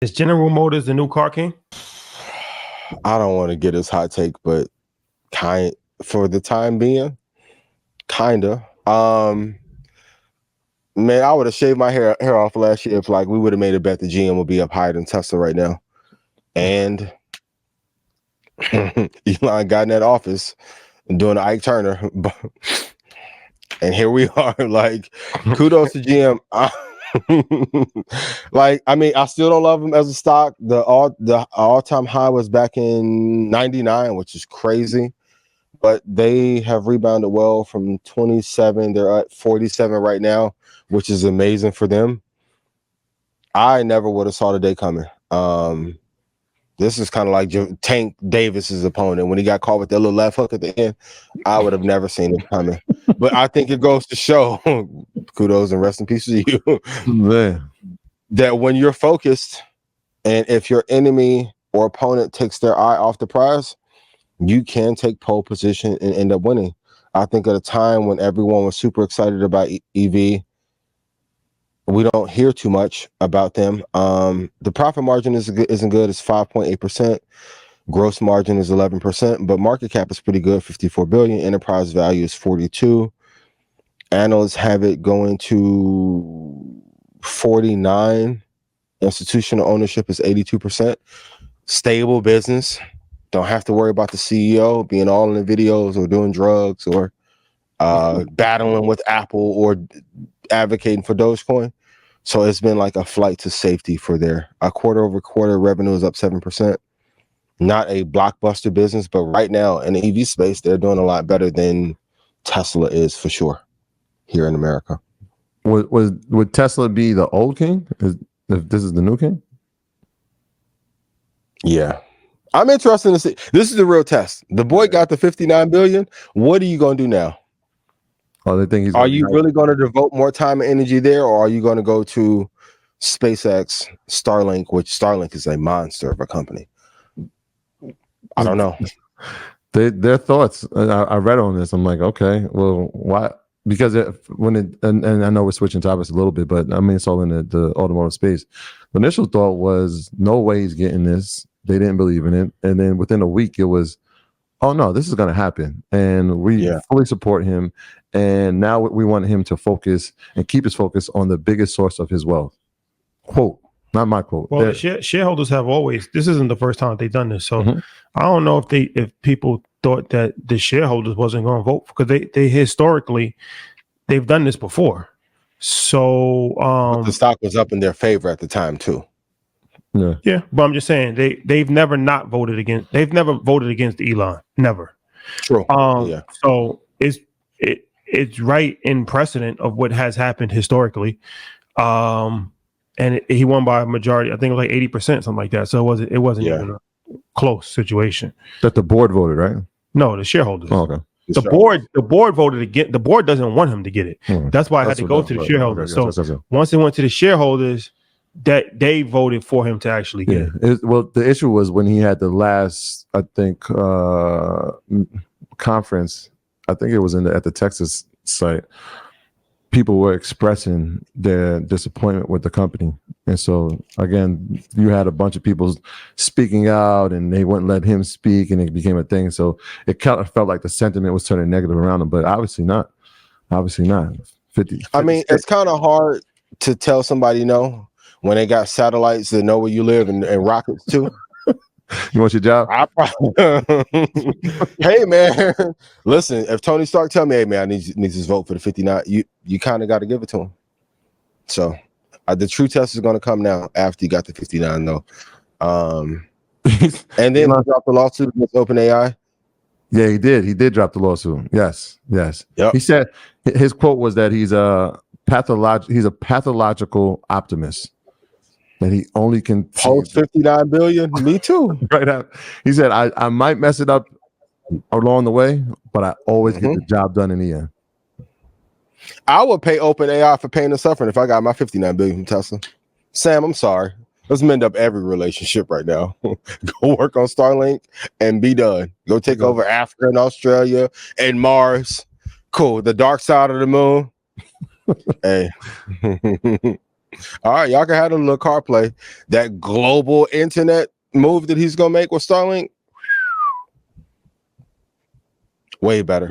Is General Motors the new car king? I don't want to get his hot take, but for the time being, kinda. Man, I would have shaved my hair off last year if like we would have made a bet the GM would be up higher than Tesla right now. And Elon got in that office and doing the Ike Turner. And here we are. Like, kudos to GM. Like, I mean, I still don't love him as a stock. The all-time high was back in 99, which is crazy. But they have rebounded well from 27. They're at 47 right now, which is amazing for them. I never would have saw the day coming. This is kind of like Tank Davis's opponent when he got caught with that little left hook at the end. I would have never seen it coming. But I think it goes to show, kudos and rest in peace to you, man, that when you're focused and if your enemy or opponent takes their eye off the prize, you can take pole position and end up winning. I think at a time when everyone was super excited about EV, we don't hear too much about them. The profit margin isn't good. It's 5.8%. Gross margin is 11%, but market cap is pretty good, 54 billion. Enterprise value is 42. Analysts have it going to 49. Institutional ownership is 82%. Stable business. Don't have to worry about the CEO being all in the videos or doing drugs or battling with Apple or advocating for Dogecoin. So it's been like a flight to safety for there. A quarter-over-quarter revenue is up 7%. Not a blockbuster business, but right now in the EV space, they're doing a lot better than Tesla is for sure here in America. Would Tesla be the old king if this is the new king? Yeah. I'm interested to see. This is the real test. The boy got the 59 billion. What are you going to do now? Oh, they think he's. Are you really going to devote more time and energy there, or are you going to go to SpaceX, Starlink, which Starlink is a monster of a company? I don't know. Their thoughts. I read on this. I'm like, okay, well, why? Because and I know we're switching topics a little bit, but I mean, it's all in the automotive space. The initial thought was, no way he's getting this. They didn't believe in it, and then within a week, it was, oh no, this is going to happen, and we fully support him. And now we want him to focus and keep his focus on the biggest source of his wealth. Quote, not my quote. Well, shareholders have always. This isn't the first time they've done this, so I don't know if people thought that the shareholders wasn't going to vote, because they historically they've done this before. So but the stock was up in their favor at the time too. Yeah, but I'm just saying they've never not voted against. They've never voted against Elon. Never. True. So it's right in precedent of what has happened historically. And he won by a majority. I think it was like 80%, something like that. So it wasn't even a close situation. That the board voted, right? No, the shareholders. Oh, okay. The board voted against. The board doesn't want him to get it. That's why I had to go to the shareholders. So once it went to the shareholders, that they voted for him to actually get it. Well, the issue was when he had the last, I think, conference. I think it was at the Texas site. People were expressing their disappointment with the company, and so again, you had a bunch of people speaking out, and they wouldn't let him speak, and it became a thing. So it kind of felt like the sentiment was turning negative around him, but obviously not. Obviously not. 50. I mean, it's kind of hard to tell somebody no when they got satellites that know where you live and rockets too. You want your job? Hey man, listen, if Tony Stark tell me, hey man, I need this vote for the 59, you kind of got to give it to him. So the true test is going to come now after you got the 59 though. And then I dropped the lawsuit against OpenAI. Yeah, he did drop the lawsuit. Yes. Yep. He said his quote was that he's a pathological optimist. That he only can post 59 billion. Me too. Right out. He said, I might mess it up along the way, but I always get the job done in the end. I would pay OpenAI for pain and suffering if I got my 59 billion from Tesla. Sam, I'm sorry. Let's mend up every relationship right now. Go work on Starlink and be done. Go take over Africa and Australia and Mars. Cool. The dark side of the moon. Hey. All right, y'all can have a little car play. That global internet move that he's gonna make with Starlink, way better.